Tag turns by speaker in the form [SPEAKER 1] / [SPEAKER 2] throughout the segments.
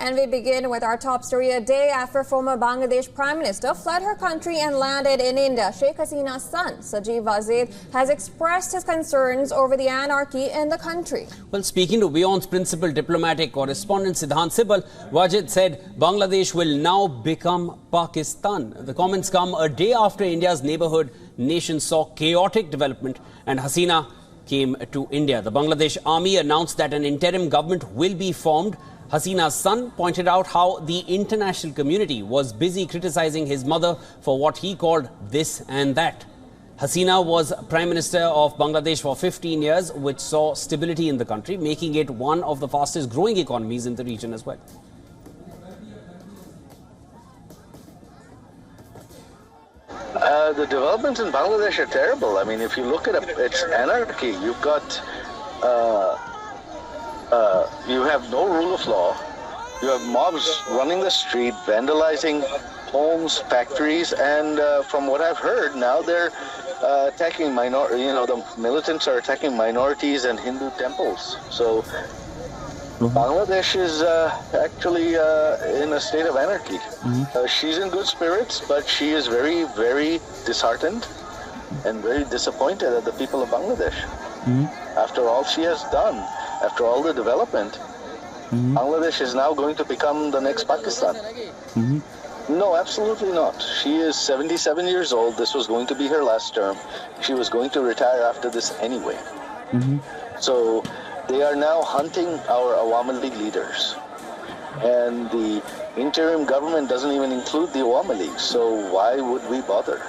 [SPEAKER 1] And we begin with our top story. A day after former Bangladesh Prime Minister fled her country and landed in India, Sheikh Hasina's son, Sajeeb Wazed, has expressed his concerns over the anarchy in the country.
[SPEAKER 2] Well, speaking to WION's principal diplomatic correspondent Siddhant Sibal, Wazed said Bangladesh will now become Pakistan. The comments come a day after India's neighborhood nation saw chaotic development and Hasina came to India. The Bangladesh army announced that an interim government will be formed. Hasina's son pointed out how the international community was busy criticizing his mother for what he called this and that. Hasina was Prime Minister of Bangladesh for 15 years, which saw stability in the country, making it one of the fastest growing economies in the region as well.
[SPEAKER 3] The developments in Bangladesh are terrible. I mean, if you look at its anarchy, you've got you have no rule of law. You have mobs running the street, vandalizing homes, factories, and from what I've heard, now they're attacking the militants are attacking minorities and Hindu temples. So Bangladesh is actually in a state of anarchy. She's in good spirits, but she is very, very disheartened and very disappointed at the people of Bangladesh. After all she has done, after all the development, Bangladesh is now going to become the next Pakistan. No, absolutely not. She is 77 years old. This was going to be her last term. She was going to retire after this anyway. So they are now hunting our Awami League leaders. And the interim government doesn't even include the Awami League. So why would we bother?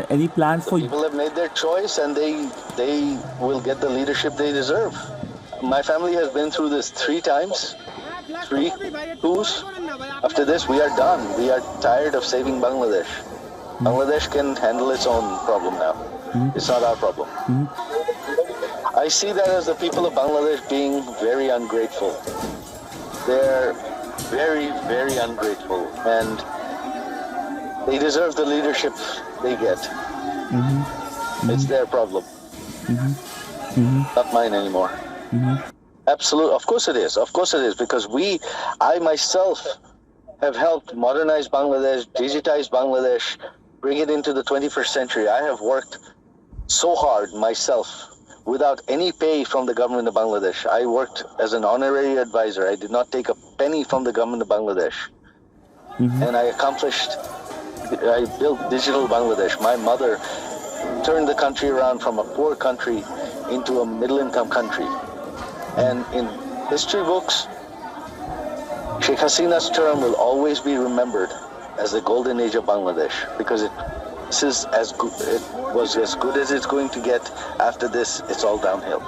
[SPEAKER 4] Any plans for...
[SPEAKER 3] People have made their choice and they will get the leadership they deserve. My family has been through this 3 times. 3 coups. After this, we are done. We are tired of saving Bangladesh. Bangladesh can handle its own problem now. It's not our problem. I see that as the people of Bangladesh being very ungrateful. They're very, very ungrateful, and they deserve the leadership they get. It's their problem, not mine anymore. Absolutely, of course it is. Of course it is, because I myself have helped modernize Bangladesh, digitize Bangladesh, bring it into the 21st century. I have worked so hard myself without any pay from the government of Bangladesh. I worked as an honorary advisor. I did not take a penny from the government of Bangladesh. And I built digital Bangladesh. My mother turned the country around from a poor country into a middle-income country. And in history books, Sheikh Hasina's term will always be remembered as the golden age of Bangladesh, because it was as good as it's going to get. After this, it's all downhill.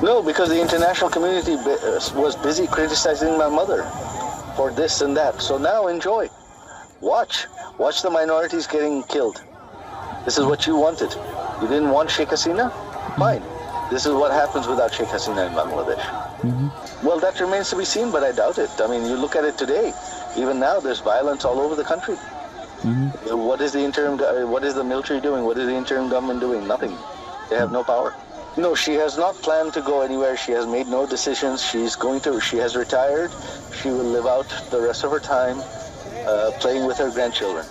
[SPEAKER 3] No, because the international community was busy criticizing my mother for this and that. So now enjoy. Watch the minorities getting killed. This is what you wanted. You didn't want Sheikh Hasina? Fine. This is what happens without Sheikh Hasina in Bangladesh. Well, that remains to be seen, but I doubt it. I mean, you look at it today. Even now, there's violence all over the country. What is the military doing? What is the interim government doing? Nothing. They have no power. No, she has not planned to go anywhere. She has made no decisions. She has retired. She will live out the rest of her time playing with her grandchildren.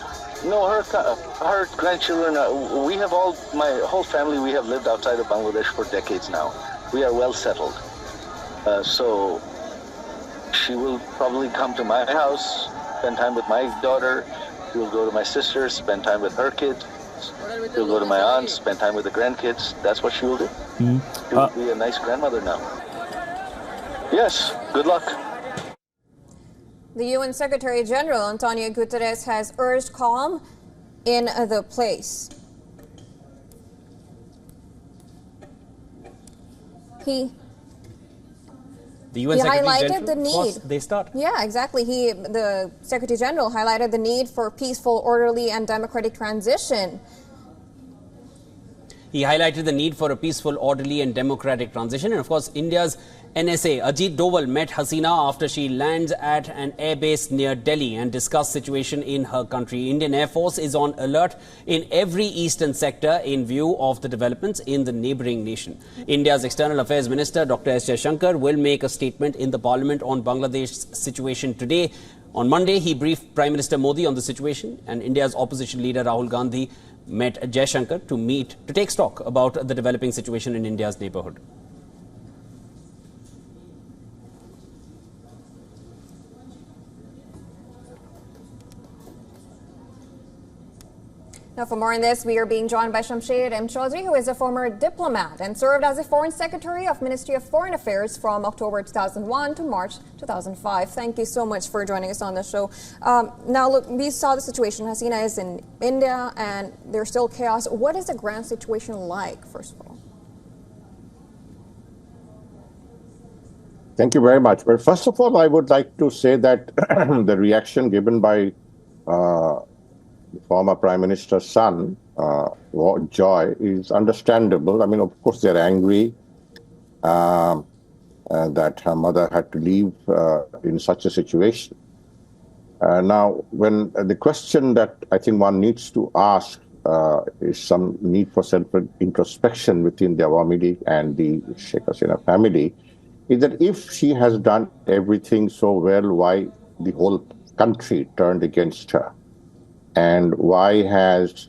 [SPEAKER 3] No, her grandchildren, my whole family, we have lived outside of Bangladesh for decades now. We are well settled. So she will probably come to my house, spend time with my daughter. She will go to my sister, spend time with her kids. She'll go to my aunt, spend time with the grandkids. That's what she will do. She will be a nice grandmother now. Yes, good luck.
[SPEAKER 1] The UN Secretary General Antonio Guterres has urged calm in the place.
[SPEAKER 2] The UN Secretary
[SPEAKER 1] highlighted
[SPEAKER 2] General,
[SPEAKER 1] the need.
[SPEAKER 2] They start.
[SPEAKER 1] Yeah, exactly. The Secretary General highlighted the need for peaceful, orderly, and democratic transition.
[SPEAKER 2] He highlighted the need for a peaceful, orderly, and democratic transition, and of course, India's NSA Ajit Doval met Hasina after she lands at an airbase near Delhi and discussed situation in her country. Indian Air Force is on alert in every eastern sector in view of the developments in the neighbouring nation. India's External Affairs Minister Dr. S. Jaishankar will make a statement in the Parliament on Bangladesh's situation today. On Monday, he briefed Prime Minister Modi on the situation, and India's opposition leader Rahul Gandhi met Jaishankar to take stock about the developing situation in India's neighbourhood.
[SPEAKER 1] Now, for more on this, we are being joined by Shamsher M. Chaudhry, who is a former diplomat and served as a Foreign Secretary of Ministry of Foreign Affairs from October 2001 to March 2005. Thank you so much for joining us on the show. Now, look, we saw the situation. Hasina is in India, and there's still chaos. What is the ground situation like, first of all?
[SPEAKER 5] Thank you very much. Well, first of all, I would like to say that the reaction given by the former Prime Minister's son, Joy, is understandable. I mean, of course, they're angry that her mother had to leave in such a situation. Now, when the question that I think one needs to ask is some need for self-introspection within the Awami League and the Sheikh Hasina family, is that if she has done everything so well, why the whole country turned against her? And why has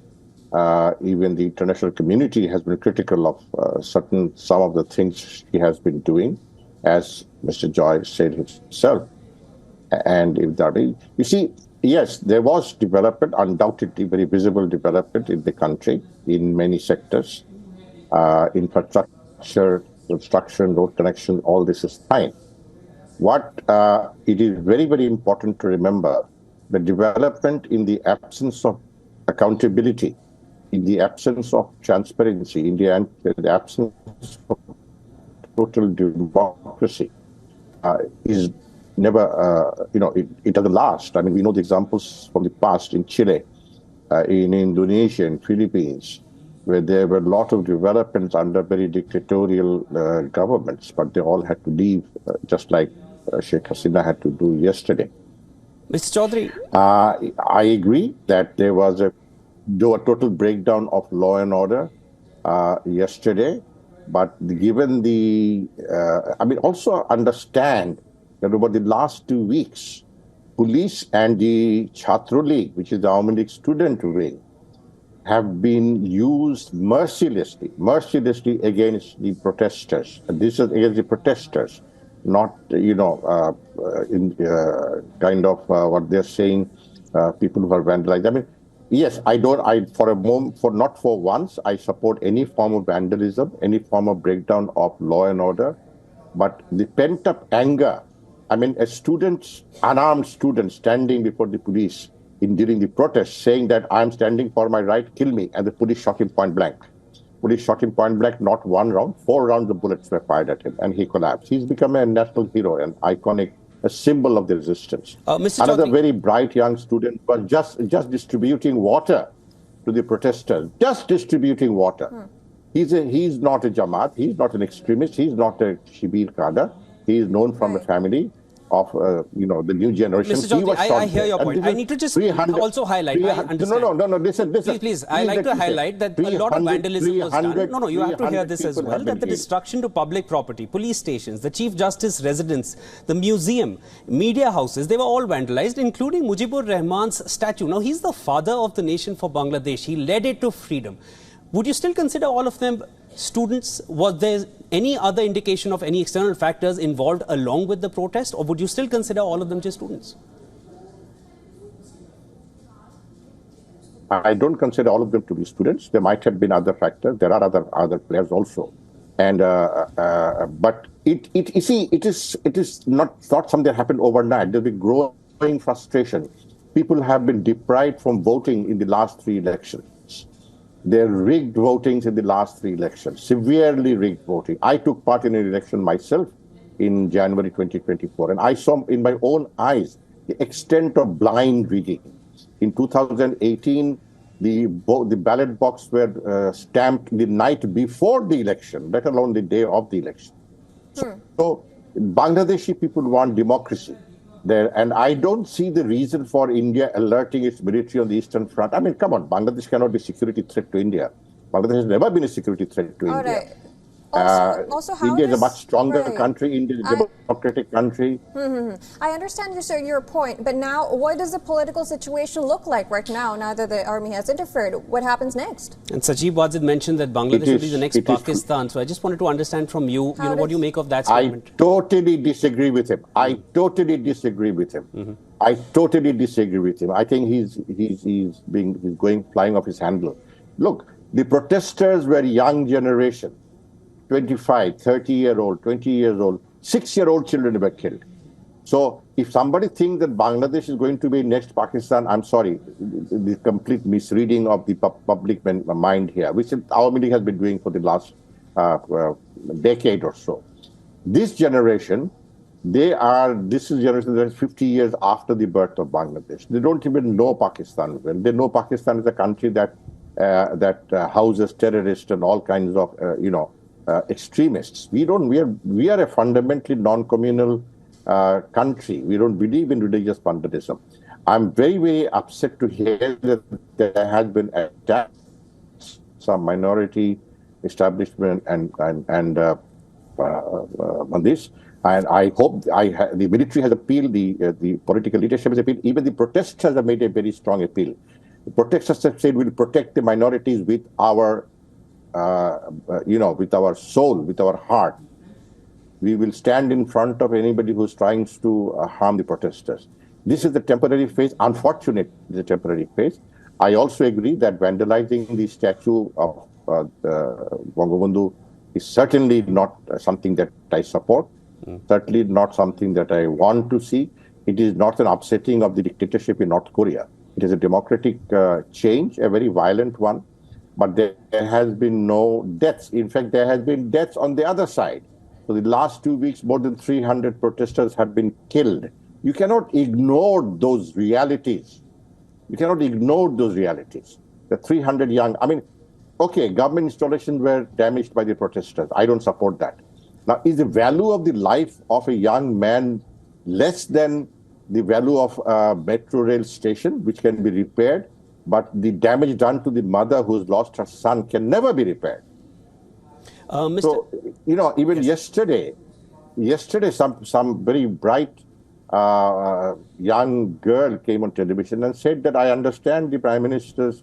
[SPEAKER 5] even the international community has been critical of some of the things she has been doing, as Mr. Joy said himself. And if that is, you see, yes, there was development, undoubtedly very visible development in the country in many sectors, infrastructure, construction, road connection, all this is fine. What it is very, very important to remember, the development in the absence of accountability, in the absence of transparency, in the absence of total democracy, is never, it doesn't last. I mean, we know the examples from the past in Chile, in Indonesia, in Philippines, where there were a lot of developments under very dictatorial governments, but they all had to leave, just like Sheikh Hasina had to do yesterday.
[SPEAKER 2] Mr. Chaudhry,
[SPEAKER 5] I agree that there was a total breakdown of law and order yesterday, but given the, also understand that over the last 2 weeks, police and the Chhatro League, which is the Awami League student wing, have been used mercilessly against the protesters. And this is against the protesters, not, what they're saying, people who are vandalized. I mean, yes, not for once, I support any form of vandalism, any form of breakdown of law and order. But the pent-up anger, I mean, unarmed student standing before the police during the protest, saying that I'm standing for my right, kill me, and the police shot him point blank. Police shot him point blank, not 1 round, 4 rounds of bullets were fired at him, and he collapsed. He's become a national hero, an iconic, a symbol of the resistance. Another very bright young student was just distributing water to the protesters, just distributing water. He's not a Jamaat, he's not an extremist, he's not a Shibir Kader. He is known from a family of, the new generation.
[SPEAKER 2] Mr. Chaudhry, I hear your point. I need to just also highlight.
[SPEAKER 5] No, listen.
[SPEAKER 2] Please. I like to highlight that a lot of vandalism was done. No, you have to hear this as well, that the destruction to public property, police stations, the Chief Justice residence, the museum, media houses, they were all vandalized, including Mujibur Rahman's statue. Now, he's the father of the nation for Bangladesh. He led it to freedom. Would you still consider all of them students? Was there any other indication of any external factors involved along with the protest, or would you still consider all of them just students?
[SPEAKER 5] I don't consider all of them to be students. There might have been other factors. There are other players also, and but it is not something that happened overnight. There's been growing frustration. People have been deprived from voting in the last 3 elections. There are rigged votings in the last 3 elections, severely rigged voting. I took part in an election myself in January 2024, and I saw in my own eyes the extent of blind rigging. In 2018, the ballot box were stamped the night before the election, let alone the day of the election. So Bangladeshi people want democracy there, and I don't see the reason for India alerting its military on the Eastern Front. I mean, come on, Bangladesh cannot be a security threat to India. Bangladesh has never been a security threat to
[SPEAKER 1] All
[SPEAKER 5] India.
[SPEAKER 1] right. Also, how
[SPEAKER 5] India is a much stronger
[SPEAKER 1] right.
[SPEAKER 5] country. India is a democratic country.
[SPEAKER 1] I understand your point, but now what does the political situation look like right now that the army has interfered? What happens next?
[SPEAKER 2] And Sajeeb Wazed mentioned that Bangladesh will be the next Pakistan. So I just wanted to understand from you, what do you make of that statement?
[SPEAKER 5] I totally disagree with him. I totally disagree with him. I totally disagree with him. I think he's going flying off his handle. Look, the protesters were young generation. 25, 30-year-old, 20 years old, 6-year-old children were killed. So if somebody thinks that Bangladesh is going to be next Pakistan, I'm sorry, the complete misreading of the public mind here, which our media has been doing for the last decade or so. This generation, this is a generation that is 50 years after the birth of Bangladesh. They don't even know Pakistan well. They know Pakistan is a country that houses terrorists and all kinds of, extremists. We are a fundamentally non-communal country. We don't believe in religious fundamentalism. I'm very, very upset to hear that there has been attacks some minority establishment and on this. And I hope the military has appealed, the political leadership has appealed, even the protesters have made a very strong appeal. The protesters have said we'll protect the minorities with our with our soul, with our heart. We will stand in front of anybody who's trying to harm the protesters. This is the temporary phase. Unfortunately, it's a temporary phase. I also agree that vandalizing the statue of Bangabandhu is certainly not something that I support, certainly not something that I want to see. It is not an upsetting of the dictatorship in North Korea. It is a democratic change, a very violent one. But there has been no deaths. In fact, there has been deaths on the other side. So the last 2 weeks, more than 300 protesters have been killed. You cannot ignore those realities. You cannot ignore those realities. The 300 young, okay, government installations were damaged by the protesters. I don't support that. Now, is the value of the life of a young man less than the value of a metro rail station, which can be repaired? But the damage done to the mother who's lost her son can never be repaired. So, even yesterday, some very bright young girl came on television and said that I understand the Prime Minister's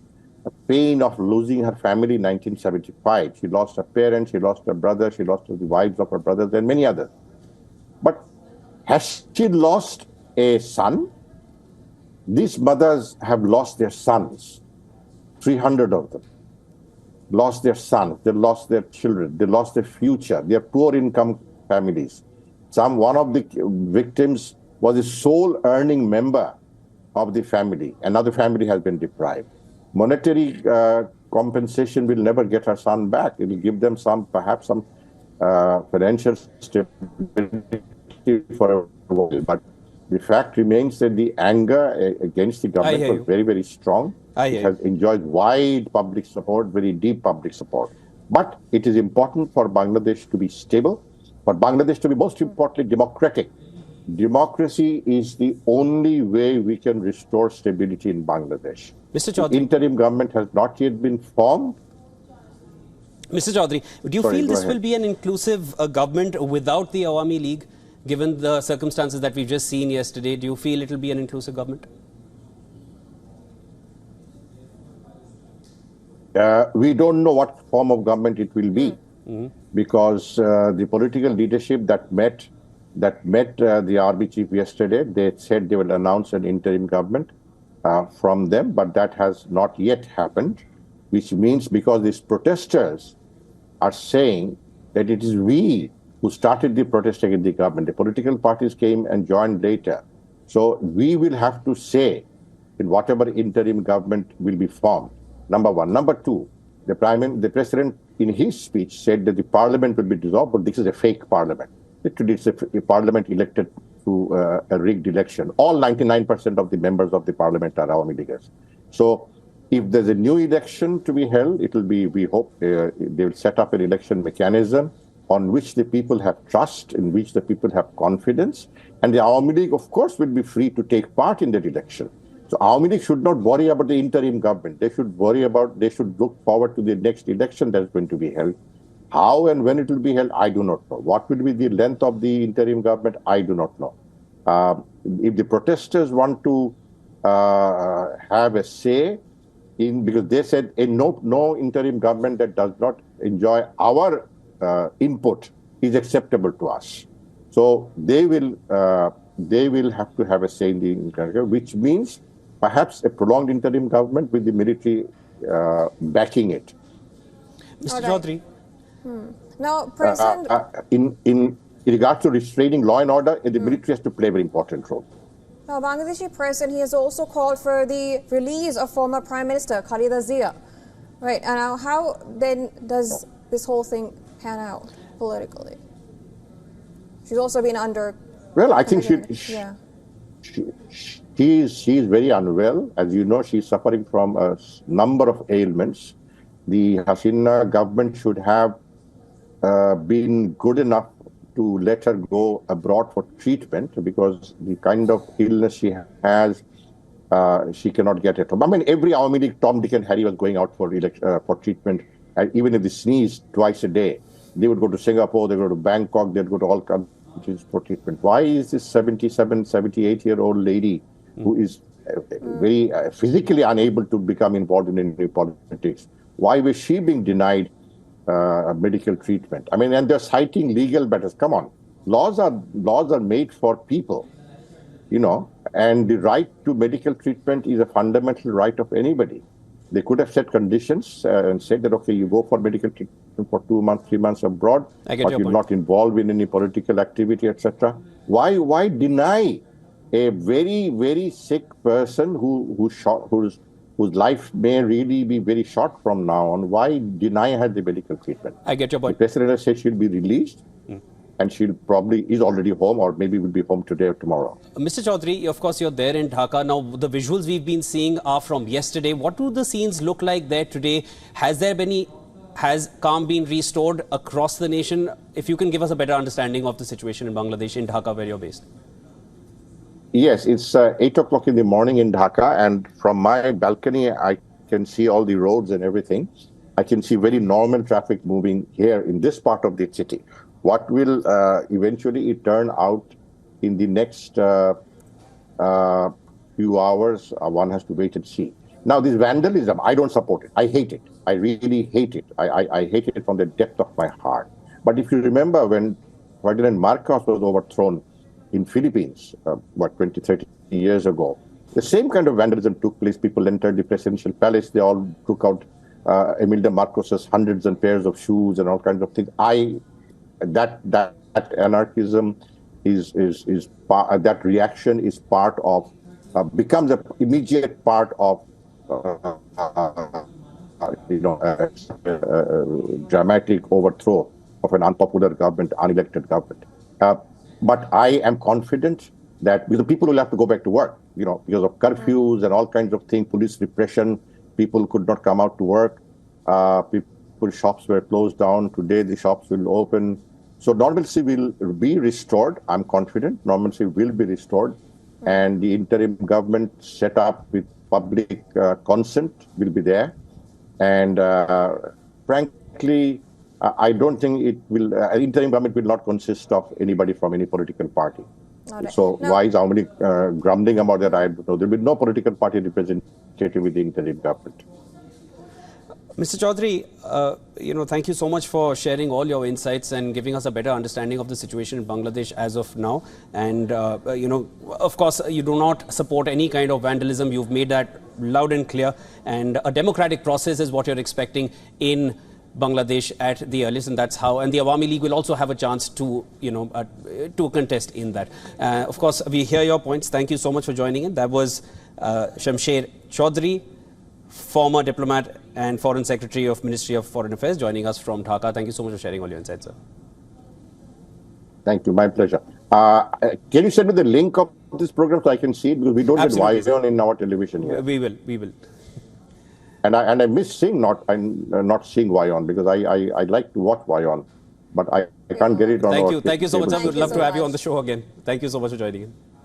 [SPEAKER 5] pain of losing her family in 1975. She lost her parents, she lost her brother, she lost the wives of her brothers and many others. But has she lost a son? These mothers have lost their sons, 300 of them. Lost their sons, they lost their children, they lost their future. They are poor income families. One of the victims was a sole earning member of the family. Another family has been deprived. Monetary compensation will never get her son back. It will give them perhaps some financial stability for a while. But the fact remains that the anger against the government was very, very strong. It has enjoyed wide public support, very deep public support. But it is important for Bangladesh to be stable, for Bangladesh to be most importantly democratic. Democracy is the only way we can restore stability in Bangladesh.
[SPEAKER 2] Mr. Chaudhary,
[SPEAKER 5] the interim government has not yet been formed.
[SPEAKER 2] Mr. Chaudhary, do you feel this will be an inclusive government without the Awami League? Given the circumstances that we've just seen yesterday, do you feel it will be an inclusive government?
[SPEAKER 5] We don't know what form of government it will be, because the political leadership that met the army chief yesterday, they said they will announce an interim government from them, but that has not yet happened, which means because these protesters are saying that it is we who started the protest against the government. The political parties came and joined later. So we will have to say in whatever interim government will be formed. Number one. Number two, the president in his speech said that the parliament will be dissolved, but this is a fake parliament. Literally, it's a parliament elected through a rigged election. All 99% of the members of the parliament are Awami Leaguers. So if there's a new election to be held, it will be, we hope, they will set up an election mechanism on which the people have trust, in which the people have confidence. And the Awami League, of course, will be free to take part in that election. So Awami League should not worry about the interim government. They should look forward to the next election that is going to be held. How and when it will be held, I do not know. What will be the length of the interim government, I do not know. If the protesters want to have a say because they said no interim government that does not enjoy our input is acceptable to us. So they will have to have a say in the interim government, which means perhaps a prolonged interim government with the military backing it.
[SPEAKER 2] Mr. Chaudhary.
[SPEAKER 1] Now, President...
[SPEAKER 5] in regards to restraining law and order, the military has to play a very important role.
[SPEAKER 1] Now, Bangladeshi President, he has also called for the release of former Prime Minister Khalida Zia. Right, and now how then does this whole thing pan out politically? She's also been under...
[SPEAKER 5] Well, I think she is very unwell. As you know, she's suffering from a number of ailments. The Hasina government should have been good enough to let her go abroad for treatment, because the kind of illness she has, she cannot get at home. I mean, every Awami League, Tom, Dick and Harry was going out for treatment. And even if they sneezed twice a day, they would go to Singapore, they would go to Bangkok, they'd go to all countries for treatment. Why is this 77, 78-year-old lady who is very physically unable to become involved in any politics, why was she being denied medical treatment? I mean, and they're citing legal matters. Come on, laws are made for people, you know, and the right to medical treatment is a fundamental right of anybody. They could have set conditions and said that, okay, you go for medical treatment for 2 months, 3 months abroad, but you're not involved in any political activity, etc. Why deny a very, very sick person whose life may really be very short from now on? Why deny her the medical treatment?
[SPEAKER 2] I get your point.
[SPEAKER 5] The president has said she'll be released, and she'll probably is already home, or maybe will be home today or tomorrow.
[SPEAKER 2] Mr. Chaudhary, of course, you're there in Dhaka. Now, the visuals we've been seeing are from yesterday. What do the scenes look like there today? Has calm been restored across the nation? If you can give us a better understanding of the situation in Bangladesh, in Dhaka, where you're based.
[SPEAKER 5] Yes, it's 8 o'clock in the morning in Dhaka, and from my balcony, I can see all the roads and everything. I can see very normal traffic moving here in this part of the city. What will eventually turn out in the next few hours, one has to wait and see. Now, this vandalism, I don't support it. I hate it. I really hate it. I hate it from the depth of my heart. But if you remember when Ferdinand Marcos was overthrown in Philippines, 20, 30 years ago, the same kind of vandalism took place. People entered the presidential palace. They all took out Imelda Marcos's hundreds and pairs of shoes and all kinds of things. That anarchism that reaction is part of, becomes an immediate part of, dramatic overthrow of an unpopular government, unelected government. But I am confident that the people will have to go back to work, because of curfews and all kinds of things, police repression, people could not come out to work. People's shops were closed down. Today, the shops will open. So normalcy will be restored. I'm confident normalcy will be restored. And the interim government set up with public consent will be there. And frankly, I don't think it will, an interim government will not consist of anybody from any political party. So why is how many grumbling about that? I don't know. There will be no political party representative with the interim government.
[SPEAKER 2] Mr. Chaudhary, thank you so much for sharing all your insights and giving us a better understanding of the situation in Bangladesh as of now. And, of course, you do not support any kind of vandalism. You've made that loud and clear. And a democratic process is what you're expecting in Bangladesh at the earliest, and that's how. And the Awami League will also have a chance to, to contest in that. Of course, we hear your points. Thank you so much for joining in. That was Shamsher Chaudhary, former diplomat and Foreign Secretary of Ministry of Foreign Affairs, joining us from Dhaka. Thank you so much for sharing all your insights, sir.
[SPEAKER 5] Thank you. My pleasure. Can you send me the link of this program so I can see it? Because we don't get WION in our television here.
[SPEAKER 2] We will.
[SPEAKER 5] And I miss seeing not seeing WION, because I like to watch WION. but I can't get it on
[SPEAKER 2] Thank
[SPEAKER 5] our
[SPEAKER 2] you. Thank you so much, sir.
[SPEAKER 5] table.
[SPEAKER 2] We'd love
[SPEAKER 1] so
[SPEAKER 2] to have you
[SPEAKER 1] much.
[SPEAKER 2] on the show again. Thank you so much for joining in.